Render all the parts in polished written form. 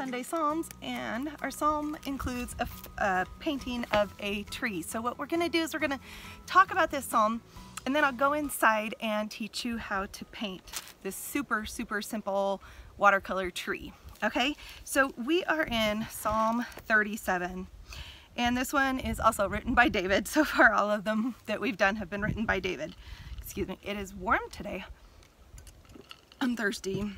Sunday Psalms, and our psalm includes a painting of a tree. So what we're going to do is we're going to talk about this psalm, and then I'll go inside and teach you how to paint this super simple watercolor tree. Okay, so we are in Psalm 37, and this one is also written by David. So far all of them that we've done have been written by David. Excuse me, it is warm today. I'm thirsty.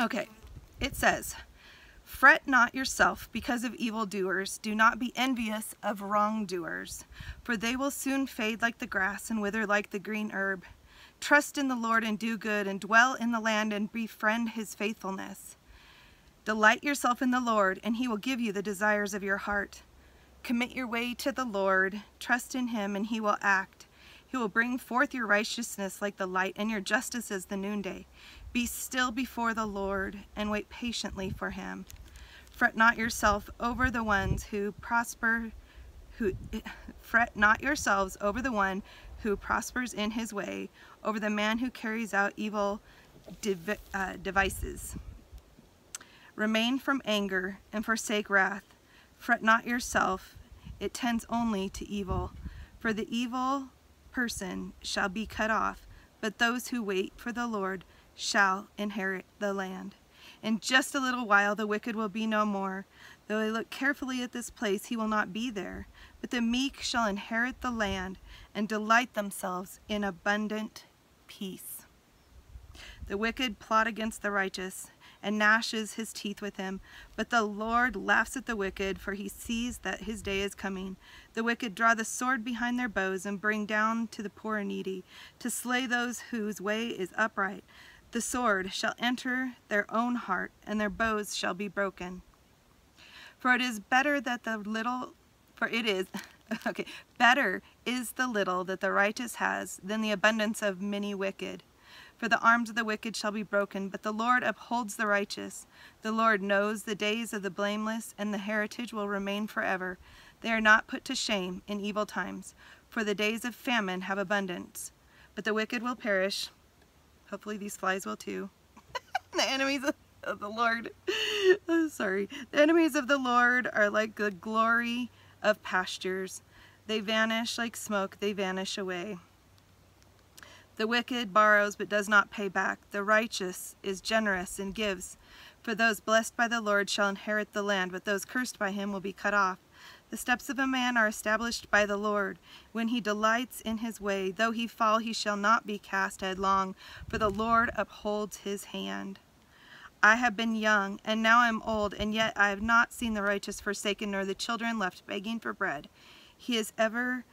Okay, it says, "Fret not yourself because of evildoers. Do not be envious of wrongdoers, for they will soon fade like the grass and wither like the green herb. Trust in the Lord and do good, and dwell in the land and befriend his faithfulness. Delight yourself in the Lord, and he will give you the desires of your heart. Commit your way to the Lord. Trust in him, and he will act. He will bring forth your righteousness like the light, and your justice as the noonday. Be still before the Lord, and wait patiently for him. Fret not yourself over the ones who prosper, fret not yourselves over the one who prospers in his way, over the man who carries out evil devices. Remain from anger and forsake wrath. Fret not yourself, it tends only to evil. For the evil person shall be cut off, but those who wait for the Lord shall inherit the land. In just a little while the wicked will be no more. Though they look carefully at this place, he will not be there. But the meek shall inherit the land and delight themselves in abundant peace. The wicked plot against the righteous and gnashes his teeth with him. But the Lord laughs at the wicked, for he sees that his day is coming. The wicked draw the sword behind their bows and bring down to the poor and needy, to slay those whose way is upright. The sword shall enter their own heart, and their bows shall be broken. For it is better that the little, better is the little that the righteous has than the abundance of many wicked. For the arms of the wicked shall be broken, but the Lord upholds the righteous. The Lord knows the days of the blameless, and the heritage will remain forever. They are not put to shame in evil times, for the days of famine have abundance. But the wicked will perish. Hopefully these flies will too. The enemies of the Lord. Oh, sorry. The enemies of the Lord are like the glory of pastures. They vanish like smoke. They vanish away. The wicked borrows but does not pay back. The righteous is generous and gives. For those blessed by the Lord shall inherit the land, but those cursed by him will be cut off. The steps of a man are established by the Lord, when he delights in his way. Though he fall, he shall not be cast headlong, for the Lord upholds his hand. I have been young, and now I am old, and yet I have not seen the righteous forsaken, nor the children left begging for bread. He is ever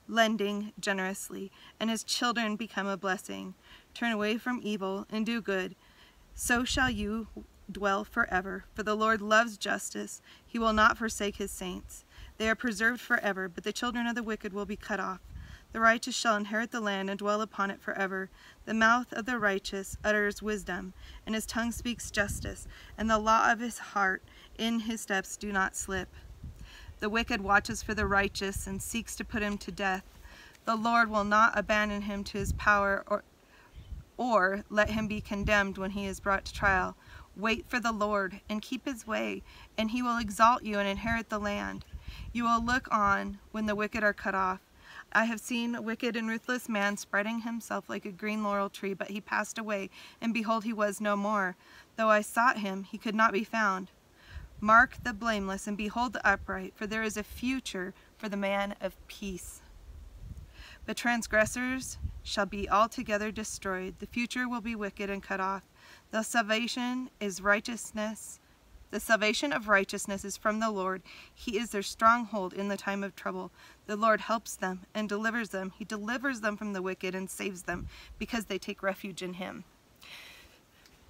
lending generously, and his children become a blessing. Turn away from evil and do good, so shall you dwell forever. For the Lord loves justice. He will not forsake his saints. They are preserved forever, but the children of the wicked will be cut off. The righteous shall inherit the land and dwell upon it forever. The mouth of the righteous utters wisdom, and his tongue speaks justice, and the law of his heart in his steps do not slip. The wicked watches for the righteous and seeks to put him to death. The Lord will not abandon him to his power, or let him be condemned when he is brought to trial. Wait for the Lord and keep his way, and he will exalt you and inherit the land. You will look on when the wicked are cut off. I have seen a wicked and ruthless man spreading himself like a green laurel tree, but he passed away, and behold, he was no more. Though I sought him, he could not be found. Mark the blameless and behold the upright, for there is a future for the man of peace. But transgressors shall be altogether destroyed. The future will be wicked and cut off. The salvation of righteousness is from the Lord. He is their stronghold in the time of trouble. The Lord helps them and delivers them. He delivers them from the wicked and saves them, because they take refuge in him.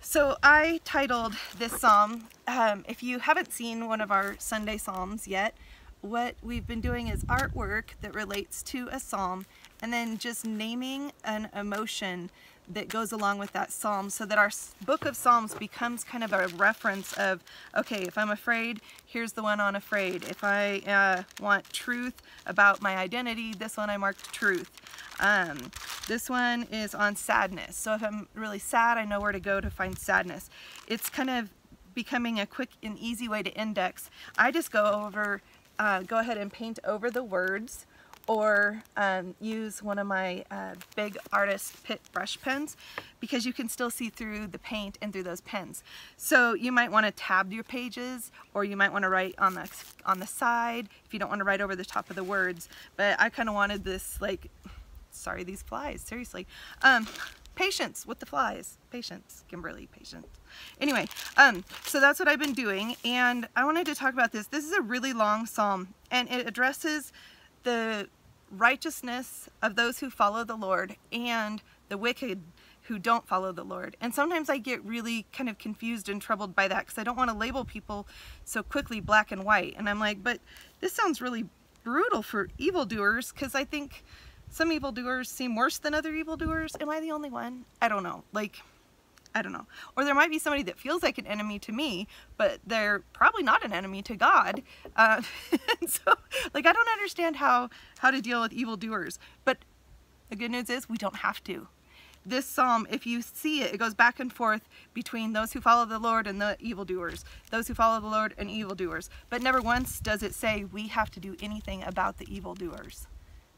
So I titled this psalm, if you haven't seen one of our Sunday psalms yet, what we've been doing is artwork that relates to a psalm, and then just naming an emotion that goes along with that psalm, so that our book of Psalms becomes kind of a reference of, okay, if I'm afraid, here's the one on afraid. If I want truth about my identity, this one I marked truth. This one is on sadness. So if I'm really sad, I know where to go to find sadness. It's kind of becoming a quick and easy way to index. I just go ahead and paint over the words, or use one of my Big Artist Pitt brush pens, because you can still see through the paint and through those pens. So you might want to tab your pages, or you might want to write on the side if you don't want to write over the top of the words. But I kind of wanted this, like, sorry, these flies, seriously. Patience with the flies. Patience, Kimberli, patience. Anyway, so that's what I've been doing, and I wanted to talk about this. This is a really long psalm, and it addresses the righteousness of those who follow the Lord and the wicked who don't follow the Lord. And sometimes I get really kind of confused and troubled by that, because I don't want to label people so quickly black and white. And I'm like, but this sounds really brutal for evildoers, because I think some evildoers seem worse than other evildoers. Am I the only one? I don't know. Like, I don't know. Or there might be somebody that feels like an enemy to me, but they're probably not an enemy to God. So, like, I don't understand how to deal with evildoers. But the good news is we don't have to. This psalm, if you see it, it goes back and forth between those who follow the Lord and the evildoers, those who follow the Lord and evildoers. But never once does it say we have to do anything about the evildoers.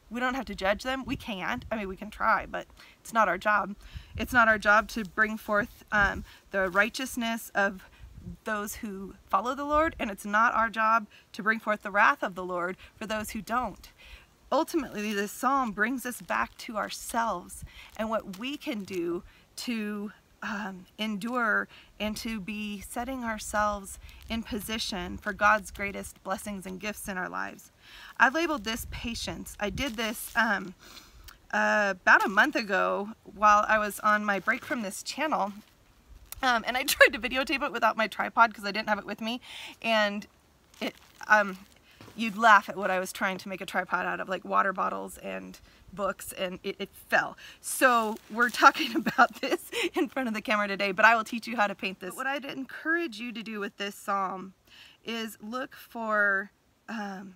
We don't have to judge them. We can't. I mean, we can try, but it's not our job. It's not our job to bring forth the righteousness of those who follow the Lord, and it's not our job to bring forth the wrath of the Lord for those who don't. Ultimately, this psalm brings us back to ourselves and what we can do to endure and to be setting ourselves in position for God's greatest blessings and gifts in our lives. I've labeled this patience. I did this about a month ago while I was on my break from this channel, and I tried to videotape it without my tripod because I didn't have it with me, and it you'd laugh at what I was trying to make a tripod out of, like water bottles and books, and it fell. So we're talking about this in front of the camera today, but I will teach you how to paint this. But what I'd encourage you to do with this psalm is look for a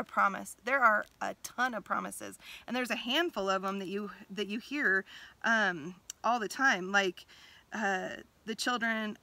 promise. There are a ton of promises, and there's a handful of them that you hear all the time, like the children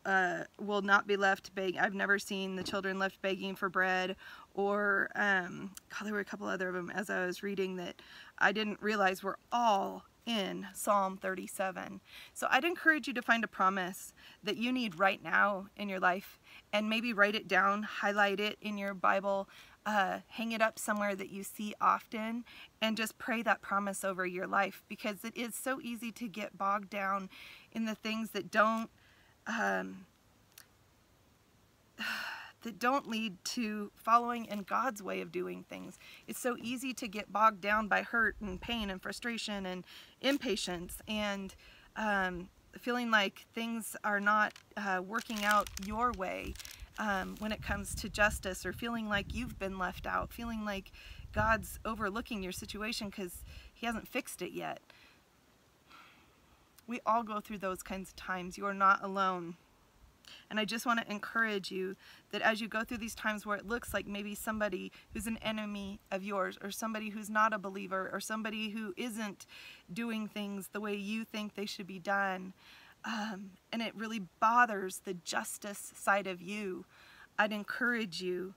will not be left begging. I've never seen the children left begging for bread, or God, there were a couple other of them as I was reading that I didn't realize were all in Psalm 37. So I'd encourage you to find a promise that you need right now in your life, and maybe write it down, highlight it in your Bible, hang it up somewhere that you see often, and just pray that promise over your life, because it is so easy to get bogged down in the things that don't lead to following in God's way of doing things. It's so easy to get bogged down by hurt and pain and frustration and impatience, and feeling like things are not working out your way when it comes to justice, or feeling like you've been left out, feeling like God's overlooking your situation because He hasn't fixed it yet. We all go through those kinds of times. You are not alone. And I just want to encourage you that as you go through these times where it looks like maybe somebody who's an enemy of yours, or somebody who's not a believer, or somebody who isn't doing things the way you think they should be done, and it really bothers the justice side of you, I'd encourage you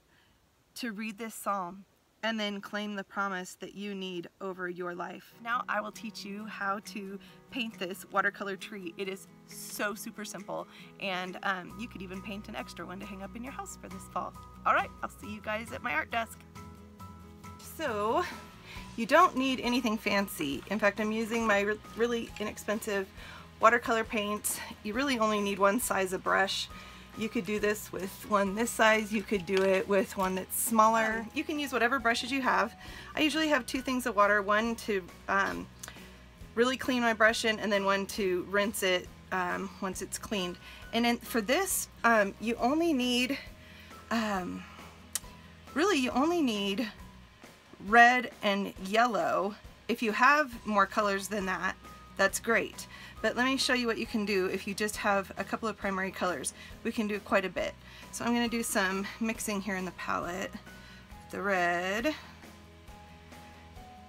to read this psalm and then claim the promise that you need over your life. Now I will teach you how to paint this watercolor tree. It is so super simple, and you could even paint an extra one to hang up in your house for this fall. All right, I'll see you guys at my art desk. So you don't need anything fancy. In fact, I'm using my really inexpensive watercolor paint. You really only need one size of brush. You could do this with one this size, you could do it with one that's smaller. You can use whatever brushes you have. I usually have two things of water, one to really clean my brush in, and then one to rinse it once it's cleaned. And then for this, you only need, really you only need red and yellow. If you have more colors than that, that's great. But let me show you what you can do if you just have a couple of primary colors. We can do quite a bit. So I'm going to do some mixing here in the palette. The red.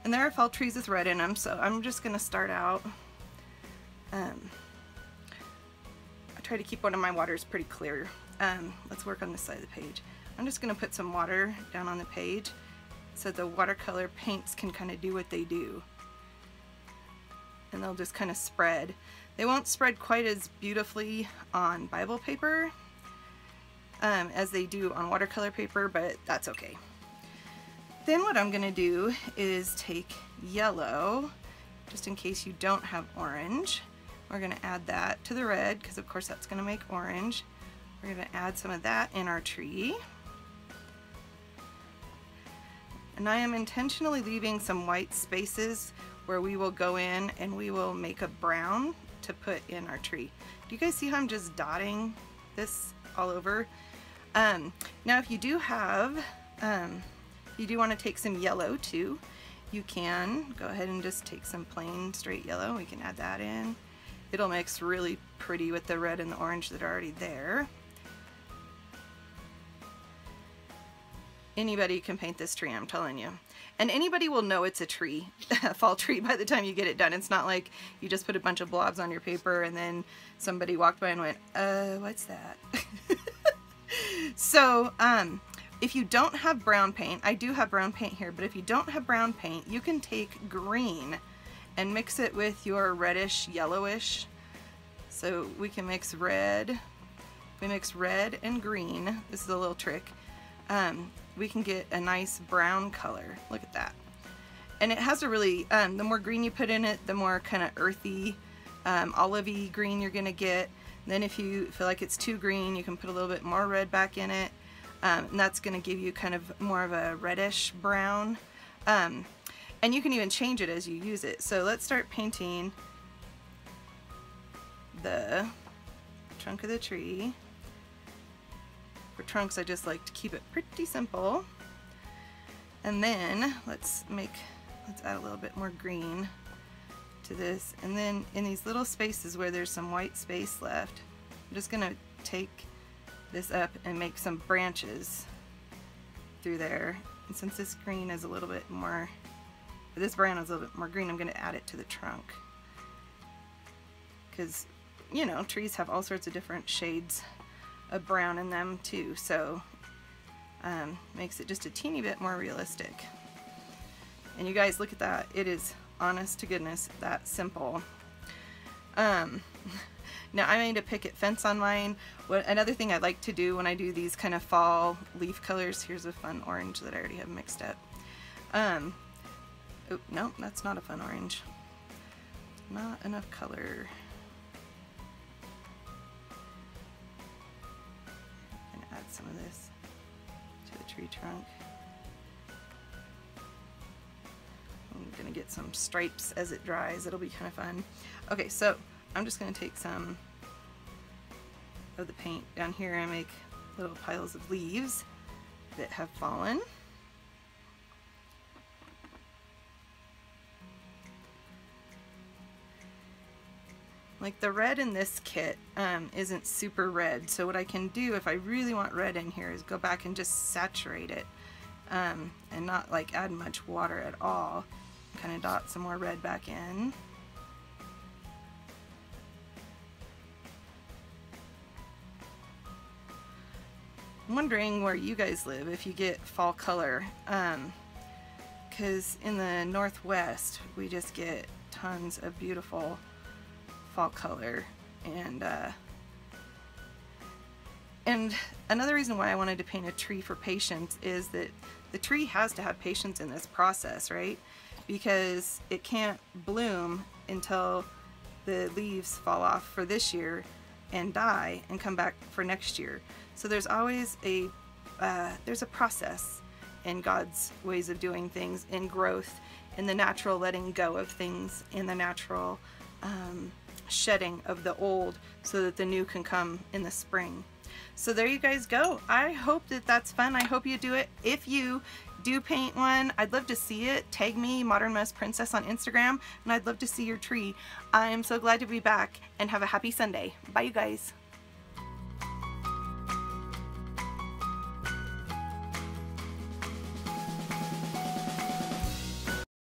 And there are fall trees with red in them, so I'm just going to start out. I try to keep one of my waters pretty clear. Let's work on this side of the page. I'm just going to put some water down on the page so the watercolor paints can kind of do what they do. And they'll just kind of spread. They won't spread quite as beautifully on Bible paper as they do on watercolor paper, but that's okay. Then what I'm going to do is take yellow, just in case you don't have orange. We're going to add that to the red, because of course that's going to make orange. We're going to add some of that in our tree. And I am intentionally leaving some white spaces where we will go in and we will make a brown to put in our tree. Do you guys see how I'm just dotting this all over? Now if you do have, you do want to take some yellow too, you can go ahead and just take some plain straight yellow. We can add that in. It'll mix really pretty with the red and the orange that are already there. Anybody can paint this tree, I'm telling you. And anybody will know it's a tree, a fall tree, by the time you get it done. It's not like you just put a bunch of blobs on your paper and then somebody walked by and went, what's that? So, if you don't have brown paint, I do have brown paint here, but if you don't have brown paint, you can take green and mix it with your reddish, yellowish. So we can mix red. We mix red and green. This is a little trick. We can get a nice brown color. Look at that. And it has a really, the more green you put in it, the more kind of earthy, olivey green you're gonna get. Then if you feel like it's too green, you can put a little bit more red back in it. And that's gonna give you kind of more of a reddish brown. And you can even change it as you use it. So let's start painting the trunk of the tree. For trunks, I just like to keep it pretty simple. And then let's add a little bit more green to this. And then in these little spaces where there's some white space left, I'm just gonna take this up and make some branches through there. And since this green is a little bit more, this brown is a little bit more green, I'm gonna add it to the trunk. Because, you know, trees have all sorts of different shades of brown in them too, so makes it just a teeny bit more realistic. And you guys, look at that. It is, honest to goodness, that simple. Now I made a picket fence on mine. Another thing I like to do when I do these kind of fall leaf colors, here's a fun orange that I already have mixed up. Oh, no, that's not a fun orange. Not enough color. Add some of this to the tree trunk. I'm gonna get some stripes as it dries. It'll be kind of fun. Okay, so I'm just gonna take some of the paint down here and make little piles of leaves that have fallen. Like the red in this kit isn't super red, so what I can do if I really want red in here is go back and just saturate it and not like add much water at all. Kind of dot some more red back in. I'm wondering where you guys live if you get fall color, because in the Northwest we just get tons of beautiful fall color. And another reason why I wanted to paint a tree for patience is that the tree has to have patience in this process, right? Because it can't bloom until the leaves fall off for this year and die and come back for next year. So there's always a process in God's ways of doing things, in growth, in the natural letting go of things, in the natural shedding of the old so that the new can come in the spring. So there you guys go. I hope that that's fun. I hope you do it. If you do paint one, I'd love to see it. Tag me, Modern Mess Princess, on Instagram, and I'd love to see your tree. I am so glad to be back, and have a happy Sunday. Bye, you guys.